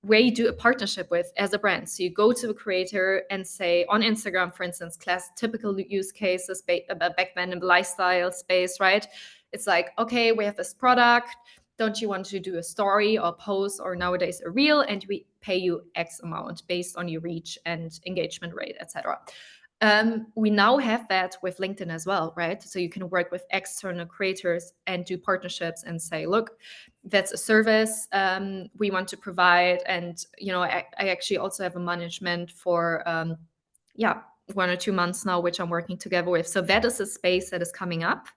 where you do a partnership with as a brand. So you go to the creator and say on Instagram, for instance, typical use cases back then in the lifestyle space, right? It's like, okay, we have this product. Don't you want to do a story or post or nowadays a reel, and we pay you X amount based on your reach and engagement rate, etc. We now have that with LinkedIn as well, right? So you can work with external creators and do partnerships and say, look, that's a service we want to provide. And, you know, I actually also have a management for, 1 or 2 months now, which I'm working together with. So that is a space that is coming up.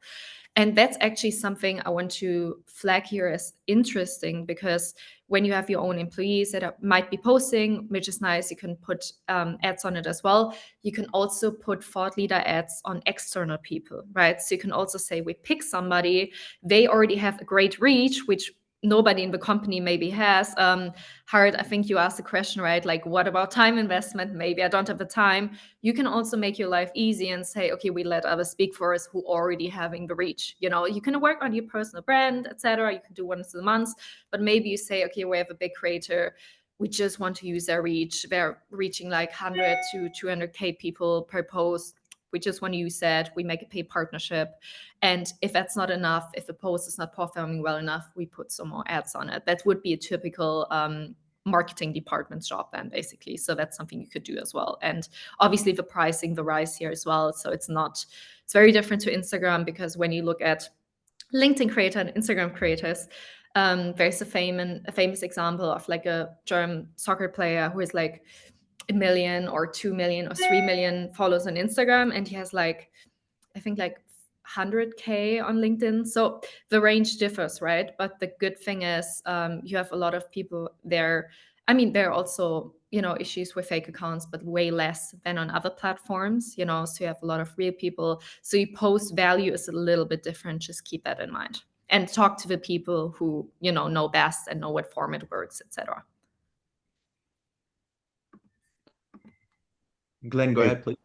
And that's actually something I want to flag here as interesting, because when you have your own employees that might be posting, which is nice, you can put ads on it as well. You can also put thought leader ads on external people, right? So you can also say, we pick somebody, they already have a great reach, which nobody in the company maybe has. Hart, I think you asked the question, right? Like, what about time investment? Maybe I don't have the time. You can also make your life easy and say, okay, we let others speak for us who already having the reach. You know, you can work on your personal brand, etc. You can do once a month, but maybe you say, okay, we have a big creator, we just want to use their reach. They're reaching like 100 to 200K people per post. We just want to use that. We make a paid partnership. And if that's not enough, if the post is not performing well enough, we put some more ads on it. That would be a typical marketing department's job then, basically. So that's something you could do as well. And obviously the pricing varies here as well. So it's very different to Instagram, because when you look at LinkedIn creator and Instagram creators, there's a famous example of like a German soccer player who is like 1 million or 2 million or 3 million followers on Instagram, and he has like, I think like 100K on LinkedIn. So the range differs, right? But the good thing is you have a lot of people there. I mean, there are also, you know, issues with fake accounts, but way less than on other platforms, you know, so you have a lot of real people. So your post value is a little bit different. Just keep that in mind. And talk to the people who, you know best and know what format works, etc. Glenn, go Hey. ahead, please.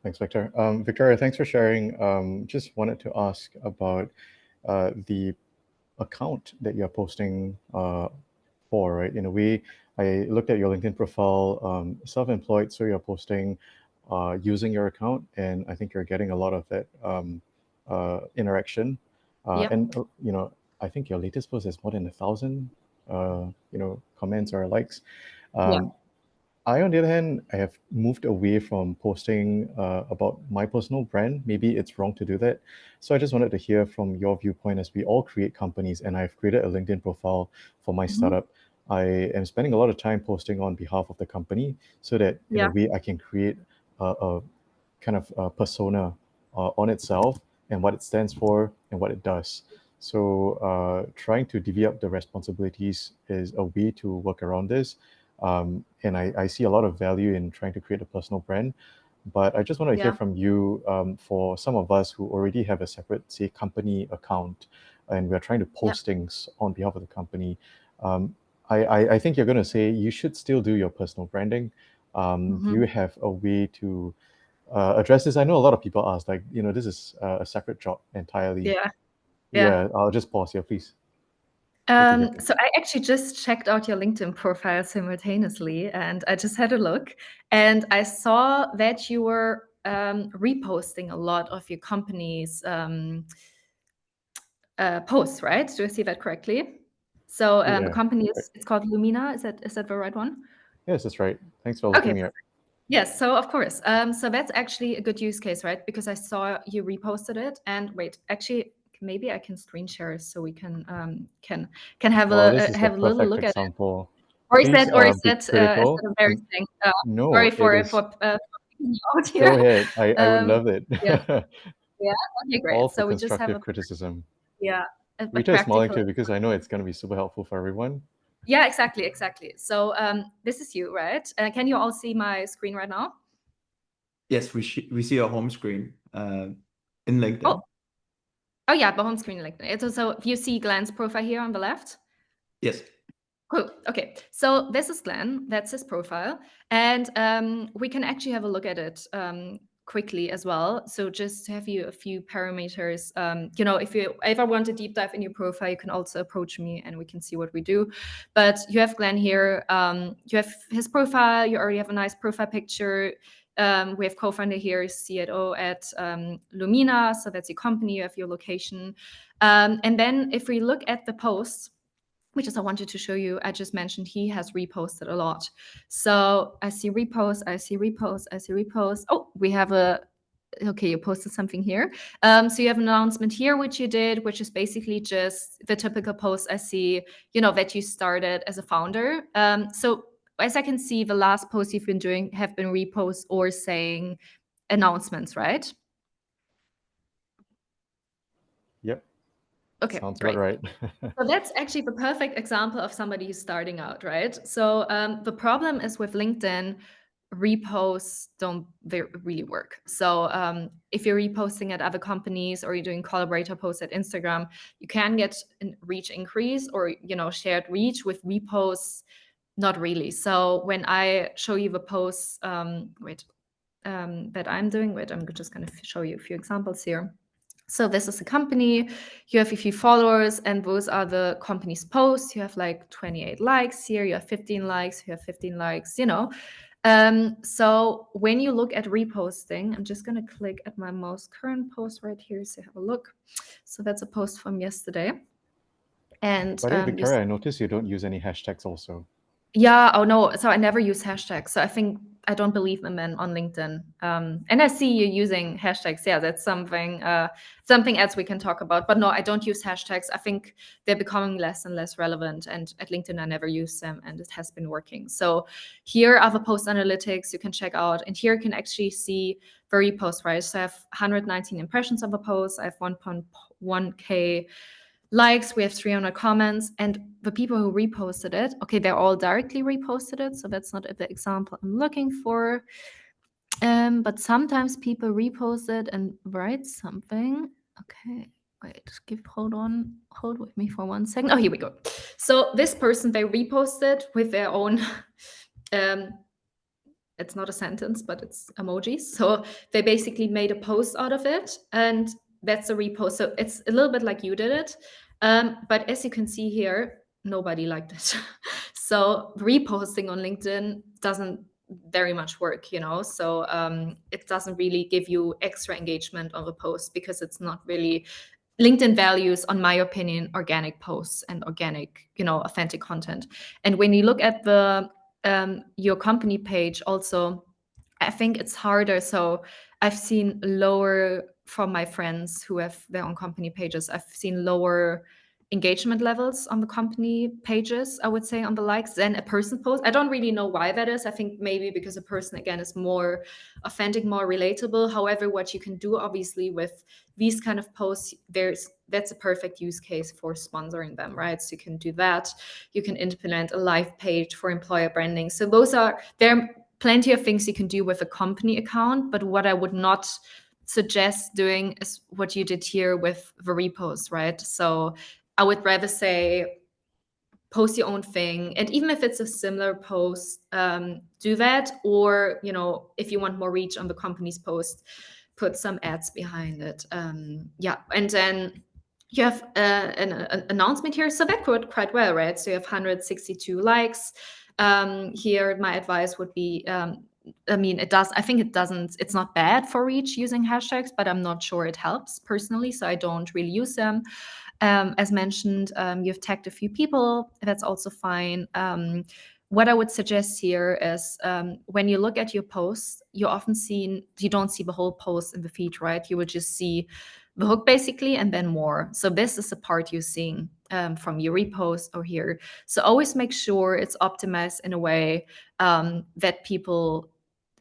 Thanks, Victor. Victoria, thanks for sharing. Just wanted to ask about the account that you're posting for, right? In a way, I looked at your LinkedIn profile, self-employed, so you're posting using your account, and I think you're getting a lot of that interaction. Yeah. And you know, I think your latest post has more than 1,000, comments or likes. I, on the other hand, I have moved away from posting about my personal brand. Maybe it's wrong to do that. So I just wanted to hear from your viewpoint, as we all create companies, and I've created a LinkedIn profile for my startup. I am spending a lot of time posting on behalf of the company, so that in a way I can create a kind of a persona on itself, and what it stands for and what it does. So trying to divvy up the responsibilities is a way to work around this. And I see a lot of value in trying to create a personal brand. But I just want to hear from you, for some of us who already have a separate, say, company account, and we're trying to post things on behalf of the company. I think you're going to say you should still do your personal branding. Do you have a way to address this? I know a lot of people ask, like, you know, this is a separate job entirely. Yeah, I'll just pause here, please. So I actually just checked out your LinkedIn profile simultaneously, and I just had a look, and I saw that you were reposting a lot of your company's posts, right? Do I see that correctly? So the company it's called Lumina. Is that the right one? Yes, that's right. Thanks for looking at. Yes, so of course. So that's actually a good use case, right? Because I saw you reposted it, and wait, actually, maybe I can screen share so we can have a little look at it. Or is that embarrassing? No, sorry for out here. Go ahead. I would love it. Yeah. Okay, great. All for so we just have criticism. Rita is smiling too, because I know it's going to be super helpful for everyone. Yeah, exactly. So this is you, right? Can you all see my screen right now? Yes, we see our home screen in LinkedIn. Oh yeah, the home screen in LinkedIn. It's also, if you see Glenn's profile here on the left. Yes. Cool. Okay, so this is Glenn. That's his profile, and we can actually have a look at it quickly as well. So just to have you a few parameters. You know, if you ever want to deep dive in your profile, you can also approach me and we can see what we do. But you have Glenn here. You have his profile. You already have a nice profile picture. We have co-founder here, CFO at Lumina. So that's your company, you have your location. And then if we look at the posts, which is I wanted to show you, I just mentioned he has reposted a lot. So I see reposts, I see reposts, I see reposts. Oh, we have okay, you posted something here. So you have an announcement here, which you did, which is basically just the typical post I see, that you started as a founder. So as I can see, the last posts you've been doing have been reposts or saying announcements, right? Yep. Okay, Sounds great. about right. So that's actually the perfect example of somebody who's starting out, right? So the problem is with LinkedIn, reposts don't really work. So if you're reposting at other companies or you're doing collaborator posts at Instagram, you can get a reach increase or shared reach. With reposts, not really. So when I show you the posts, that I'm doing, I'm just going to show you a few examples here. So this is a company, you have a few followers, and those are the company's posts. You have like 28 likes here, you have 15 likes, you have 15 likes, So when you look at reposting, I'm just going to click at my most current post right here, so have a look. So that's a post from yesterday. And By the way, Victoria, I noticed you don't use any hashtags also. Yeah, oh no, so I never use hashtags. So I don't believe in them on LinkedIn. And I see you using hashtags. Yeah, that's something else we can talk about. But no, I don't use hashtags. I think they're becoming less and less relevant. And at LinkedIn, I never use them, and it has been working. So here are the post analytics you can check out. And here you can actually see the repost, right? So I have 119 impressions of a post. I have 1.1K likes, we have 300 comments, and the people who reposted it, okay, they're all directly reposted it, so that's not the example I'm looking for. But sometimes people repost it and write something. Okay, wait, hold with me for 1 second. Oh, here we go. So this person, they reposted with their own it's not a sentence, but it's emojis. So they basically made a post out of it, and that's a repost. So it's a little bit like you did it. But as you can see here, nobody liked it. So reposting on LinkedIn doesn't very much work, So it doesn't really give you extra engagement on the post because it's not really LinkedIn values, on my opinion, organic posts and organic, authentic content. And when you look at your company page also, I think it's harder. So I've seen lower, from my friends who have their own company pages, I've seen lower engagement levels on the company pages, I would say, on the likes than a person post. I don't really know why that is. I think maybe because a person, again, is more authentic, more relatable. However, what you can do obviously with these kind of posts, that's a perfect use case for sponsoring them, right? So you can do that. You can implement a live page for employer branding. So there are plenty of things you can do with a company account, but what I would not suggest doing is what you did here with the repost, right? So I would rather say post your own thing, and even if it's a similar post, do that. Or if you want more reach on the company's post, put some ads behind it. Yeah, and then you have an announcement here, so that worked quite well, right? So you have 162 likes. Here, my advice would be, it's not bad for reach using hashtags, but I'm not sure it helps personally, so I don't really use them. As mentioned, you've tagged a few people. That's also fine. What I would suggest here is when you look at your posts, you don't see the whole post in the feed, right? You will just see the hook basically, and then more. So this is the part you're seeing from your repost or here. So always make sure it's optimized in a way that people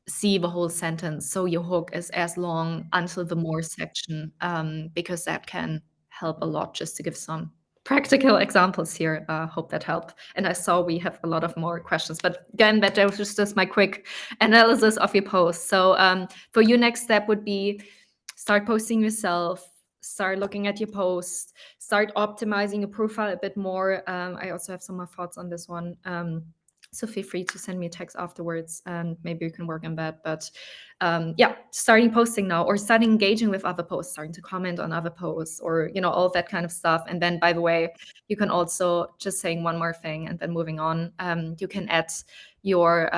see the whole sentence. So your hook is as long until the more section, because that can help a lot. Just to give some practical examples here. Hope that helped. And I saw we have a lot of more questions, but again, that was just my quick analysis of your post. So for your next step would be start posting yourself, start looking at your posts, start optimizing your profile a bit more. I also have some more thoughts on this one. So feel free to send me a text afterwards and maybe we can work on that. But yeah, starting posting now, or starting engaging with other posts, starting to comment on other posts, or, you know, all of that kind of stuff. And then, by the way, you can also, just saying one more thing and then moving on, you can add your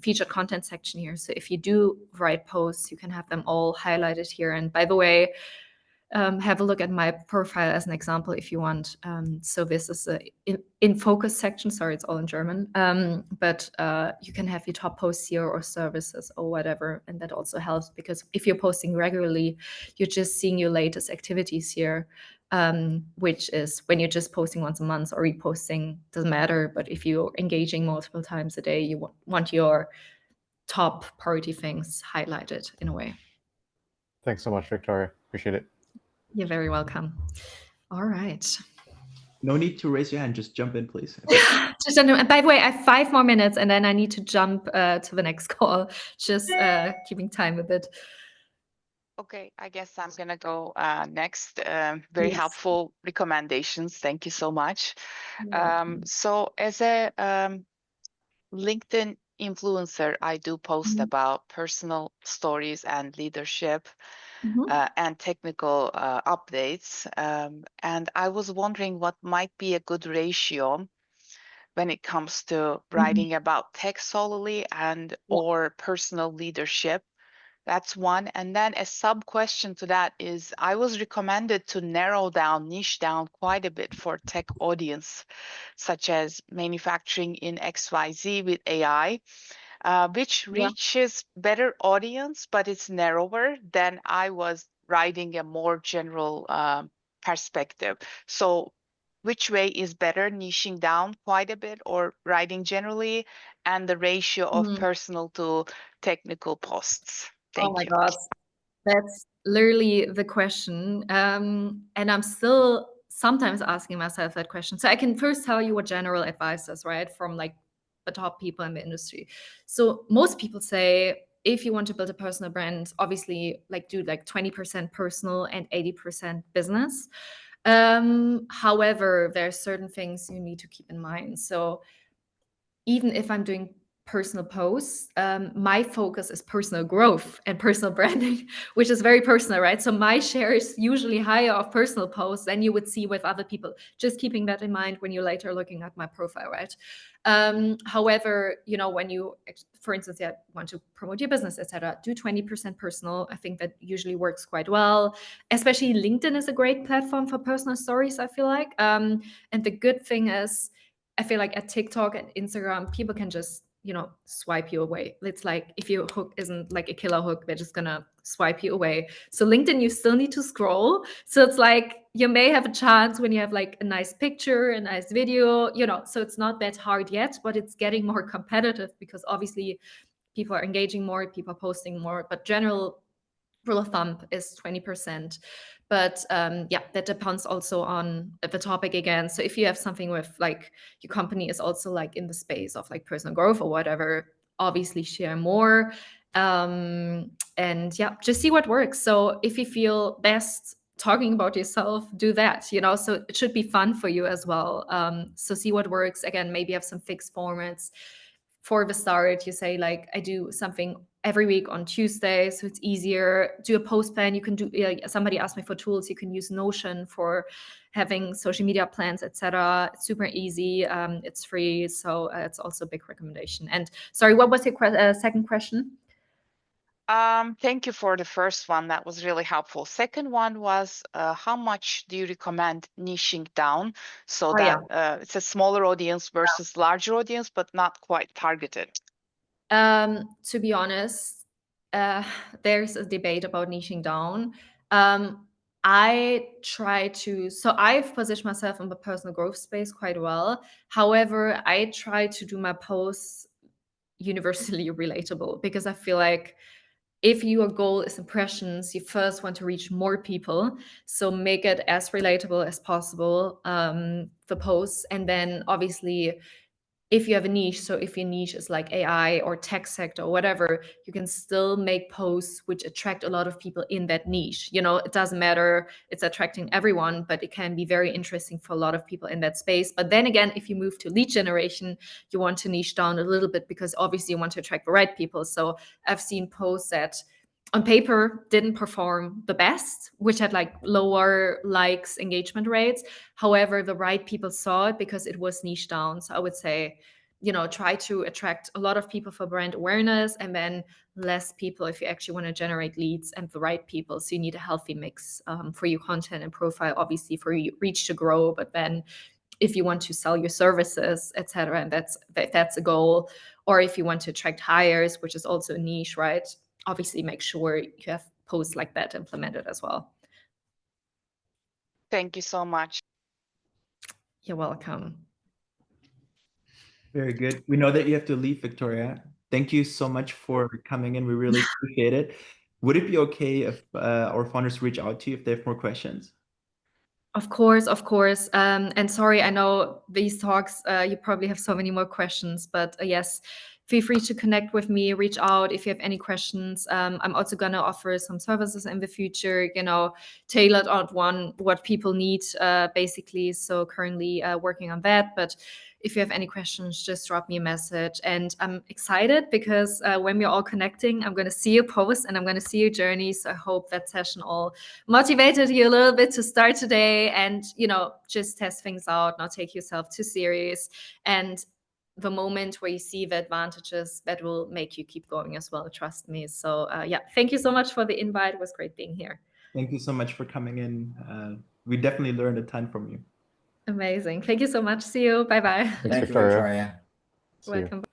featured content section here. So if you do write posts, you can have them all highlighted here. And by the way, have a look at my profile as an example if you want. So this is a in focus section. Sorry, it's all in German. But you can have your top posts here or services or whatever. And that also helps, because if you're posting regularly, you're just seeing your latest activities here, which is when you're just posting once a month or reposting, doesn't matter. But if you're engaging multiple times a day, you want your top priority things highlighted in a way. Thanks so much, Victoria. Appreciate it. You're very welcome. All right. No need to raise your hand. Just jump in, please. Just, and by the way, I have 5 more minutes and then I need to jump to the next call. Just keeping time with it. Okay, I guess I'm gonna go next. Very Yes. helpful recommendations. Thank you so much. You're welcome. So as a LinkedIn influencer, I do post Mhm. about personal stories and leadership Mhm. and technical updates. And I was wondering what might be a good ratio when it comes to writing about tech solely and Yeah. or personal leadership. That's one. And then a sub question to that is I was recommended to narrow down, niche down quite a bit for tech audience, such as manufacturing in XYZ with AI, which Yeah. reaches better audience, but it's narrower than I was writing a more general perspective. So which way is better, niching down quite a bit or writing generally, and the ratio of Mhm. personal to technical posts? Oh Thank my you. God. That's literally the question. And I'm still sometimes asking myself that question. So I can first tell you what general advice is, right? From like the top people in the industry. So most people say, if you want to build a personal brand, obviously like do like 20% personal and 80% business. However, there are certain things you need to keep in mind. So even if I'm doing personal posts, my focus is personal growth and personal branding, which is very personal, right? So my share is usually higher of personal posts than you would see with other people. Just keeping that in mind when you're later looking at my profile, right? However, you know, when you, for instance, yeah, want to promote your business, etc., do 20% personal. I think that usually works quite well. Especially LinkedIn is a great platform for personal stories, I feel like. And the good thing is, I feel like at TikTok and Instagram, people can just, you know, swipe you away. It's like if your hook isn't like a killer hook, they're just gonna swipe you away. So LinkedIn, you still need to scroll. So it's like you may have a chance when you have like a nice picture, a nice video, you know, so it's not that hard yet, but it's getting more competitive because obviously people are engaging more, people are posting more, but general rule of thumb is 20%. But yeah, that depends also on the topic again. So if you have something with like your company is also like in the space of like personal growth or whatever, obviously share more. And yeah, just see what works. So if you feel best talking about yourself, do that, you know, so it should be fun for you as well. So see what works. Again, maybe have some fixed formats. For the start, you say like, I do something every week on Tuesday, so it's easier. Do a post plan. You can do. Somebody asked me for tools. You can use Notion for having social media plans, etc. It's super easy. It's free, so it's also a big recommendation. And sorry, what was your second question? Thank you for the first one. That was really helpful. Second one was how much do you recommend niching down so Oh yeah. that it's a smaller audience versus larger audience, but not quite targeted? To be honest, there's a debate about niching down. I try to, so I've positioned myself in the personal growth space quite well. However, I try to do my posts universally relatable because I feel like if your goal is impressions, you first want to reach more people. So make it as relatable as possible, the posts. And then obviously if you have a niche, so if your niche is like AI or tech sector or whatever, you can still make posts which attract a lot of people in that niche. You know, it doesn't matter, it's attracting everyone, but it can be very interesting for a lot of people in that space. But then again, if you move to lead generation, you want to niche down a little bit because obviously you want to attract the right people. So I've seen posts that on paper didn't perform the best, which had like lower likes, engagement rates. However, the right people saw it because it was niche down. So I would say, you know, try to attract a lot of people for brand awareness and then less people if you actually want to generate leads and the right people. So you need a healthy mix for your content and profile, obviously for your reach to grow, but then if you want to sell your services, etc., and that's a goal, or if you want to attract hires, which is also a niche, right? Obviously, make sure you have posts like that implemented as well. Thank you so much. You're welcome. Very good. We know that you have to leave, Victoria. Thank you so much for coming in. We really appreciate it. Would it be okay if our founders reach out to you if they have more questions? Of course, of course. And sorry, I know these talks, you probably have so many more questions, but yes, feel free to connect with me, reach out if you have any questions. I'm also going to offer some services in the future, you know, tailored on what people need, basically. So currently working on that, but if you have any questions, just drop me a message. And I'm excited because when we're all connecting, I'm going to see your post and I'm going to see your journey. So I hope that session all motivated you a little bit to start today and, you know, just test things out, not take yourself too serious. And the moment where you see the advantages, that will make you keep going as well, trust me. So yeah, thank you so much for the invite. It was great being here. Thank you so much for coming in. We definitely learned a ton from you. Amazing. Thank you so much. See you. Bye-bye. Thanks, Thank you, Victoria. Victoria. See you. Welcome.